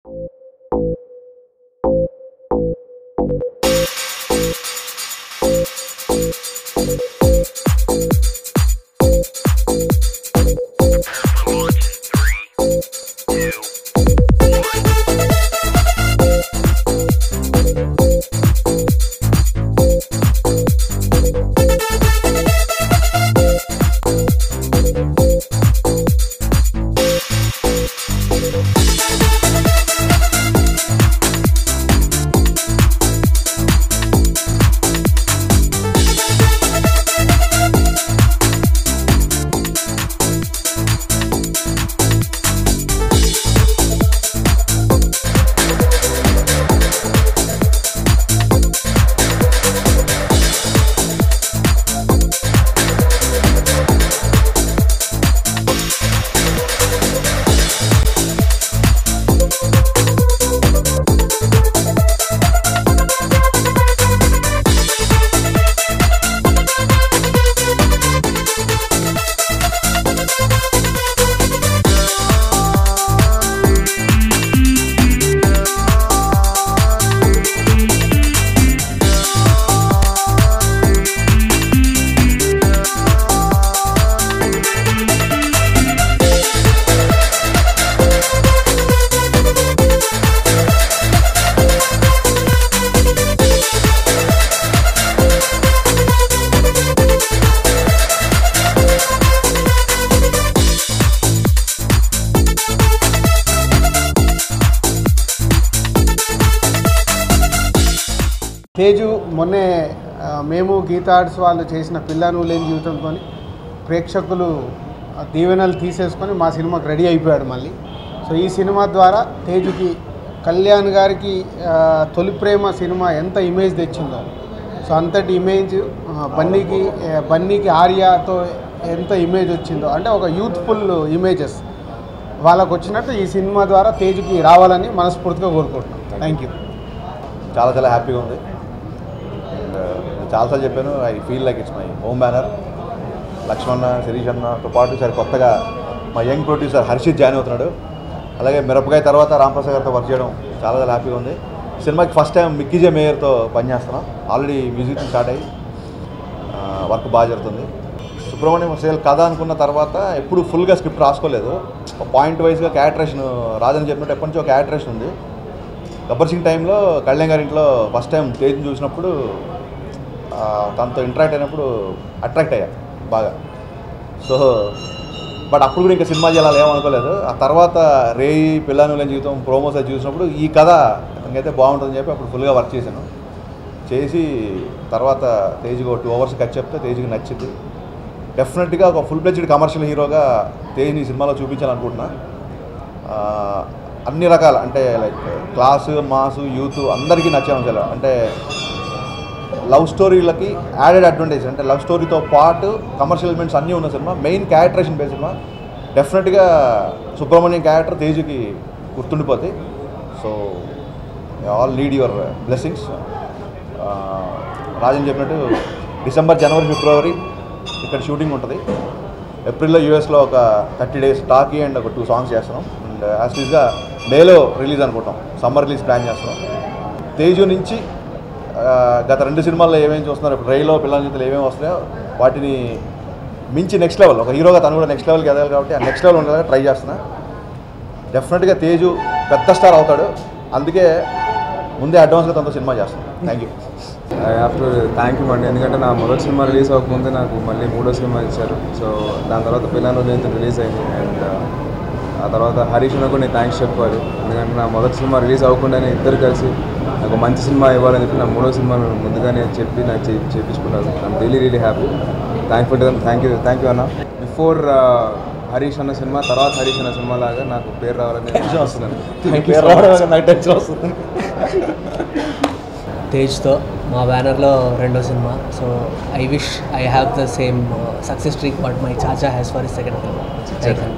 తేజు మొన్నే మేము గీతా ఆర్ట్స్ వాళ్ళు చేసిన పిల్ల నువ్వు లేని జీవితంతో ప్రేక్షకులు దీవెనలు తీసేసుకొని మా సినిమాకి రెడీ అయిపోయాడు మళ్ళీ. సో ఈ సినిమా ద్వారా తేజుకి కళ్యాణ్ గారికి తొలి ప్రేమ సినిమా ఎంత ఇమేజ్ తెచ్చిందో, సో అంతటి ఇమేజ్ బన్నీకి ఆర్యాతో ఎంత ఇమేజ్ వచ్చిందో, అంటే ఒక యూత్ఫుల్ ఇమేజెస్ వాళ్ళకు వచ్చినట్టు ఈ సినిమా ద్వారా తేజుకి రావాలని మనస్ఫూర్తిగా కోరుకుంటున్నాం. Thank you. చాలా చాలా హ్యాపీగా ఉంది. చాలాసార్లు చెప్పాను, I feel like it's my home banner. Lakshmana, Sirish అన్నతో పాటు సరే కొత్తగా మా యంగ్ ప్రొడ్యూసర్ హర్షిత్ జాయిన్ అవుతున్నాడు. అలాగే మిరపకాయ తర్వాత రాంప్రసాద్ గారితో వర్క్ చేయడం చాలా చాలా హ్యాపీగా ఉంది. సినిమాకి ఫస్ట్ టైం మిక్కీజే మేయర్తో పనిచేస్తున్నాం. ఆల్రెడీ మ్యూజిక్ స్టార్ట్ అయ్యి వర్క్ బాగా జరుగుతుంది. సుబ్రహ్మణ్యం సేల్ కథ అనుకున్న తర్వాత ఎప్పుడు ఫుల్గా స్క్రిప్ట్ రాసుకోలేదు. పాయింట్ వైజ్గా క్యారెక్టరేషన్ రాజని చెప్పినట్టు ఎప్పటి నుంచో ఒక క్యారెక్టరేషన్ ఉంది. గబ్బర్ సింగ్ టైంలో కళ్యాణ్ గారి ఇంట్లో ఫస్ట్ టైం తేజ్ని చూసినప్పుడు తనతో ఇంటరాక్ట్ అయినప్పుడు అట్రాక్ట్ అయ్యా బాగా. సో బట్ అప్పుడు కూడా ఇంకా సినిమా చేయాలి ఏమనుకోలేదు. ఆ తర్వాత రేయి పిల్లానుల జీవితం ప్రోమోస్ అది చూసినప్పుడు ఈ కథ ఇంకైతే బాగుంటుందని చెప్పి అప్పుడు ఫుల్గా వర్క్ చేశాను. చేసి తర్వాత తేజ్కి ఒక 2 hours కట్ చెప్తే తేజ్కి నచ్చింది. డెఫినెట్గా ఒక ఫుల్ ఫ్లెడ్జ్డ్ కమర్షియల్ హీరోగా తేజ్ని ఈ సినిమాలో చూపించాలనుకుంటున్నా. అన్ని రకాల అంటే లైక్ క్లాసు, మాసు, యూత్ అందరికీ నచ్చే అంశాలు. అంటే లవ్ స్టోరీలకి యాడెడ్ అడ్వాంటేజ్, అంటే లవ్ స్టోరీతో పాటు కమర్షియల్ ఎలిమెంట్స్ అన్నీ ఉన్న సినిమా. మెయిన్ క్యారెక్టరేషన్ బేస్ సినిమా. డెఫినెట్గా సుబ్రహ్మణ్యం క్యారెక్టర్ తేజుకి గుర్తుండిపోతాయి. So all need your blessings. Rajan చెప్పినట్టు డిసెంబర్, జనవరి, ఫిబ్రవరి ఇక్కడ షూటింగ్ ఉంటుంది. ఏప్రిల్లో యూఎస్లో ఒక 30 days టాకీ అండ్ ఒక 2 songs చేస్తున్నాం. అండ్ యాక్చువల్గా మేలో రిలీజ్ అనుకుంటాం, సమ్మర్ రిలీజ్ ప్లాన్ చేస్తున్నాం. తేజు నుంచి గత 2 సినిమాల్లో ఏమేమి చూస్తున్నారు, ఇప్పుడు రైలో పిల్లల జీవితంలో ఏమేమి వస్తున్నాయో వాటిని మించి నెక్స్ట్ లెవెల్, ఒక హీరోగా తను కూడా నెక్స్ట్ లెవెల్కి ఎదగాలి కాబట్టి ఆ నెక్స్ట్ లెవెల్ ఉండేలా ట్రై చేస్తున్నా. డెఫినెట్గా తేజు పెద్ద స్టార్ అవుతాడు. అందుకే ముందే అడ్వాన్స్గా తనతో సినిమా చేస్తాను. Thank you. I have to thank you అండి. ఎందుకంటే నా మొదటి సినిమా రిలీజ్ అవ్వకముందే నాకు మళ్ళీ 3వ సినిమా ఇచ్చారు. సో దాని తర్వాత పిల్లలు రిలీజ్ అయింది. అండ్ ఆ తర్వాత హరీష్ కూడా నేను థ్యాంక్స్ చెప్పుకోవాలి. ఎందుకంటే నా మొదటి సినిమా రిలీజ్ అవ్వకుండానే ఇద్దరు కలిసి నాకు మంచి సినిమా ఇవ్వాలని చెప్పి నా 3వ సినిమాను ముందుగానే చెప్పి నాకు చేయించుకున్నారు. I'm really happy. Thank you అన్న. బిఫోర్ హరీష్ అన్న సినిమా, తర్వాత హరీష్ అన్న సినిమా లాగా నాకు పేరు రావాలని టెన్షన్ వస్తున్నాను. తేజ్తో మా బ్యానర్లో 2వ cinema. So I wish I have the same success streak what my Chacha has for his second film.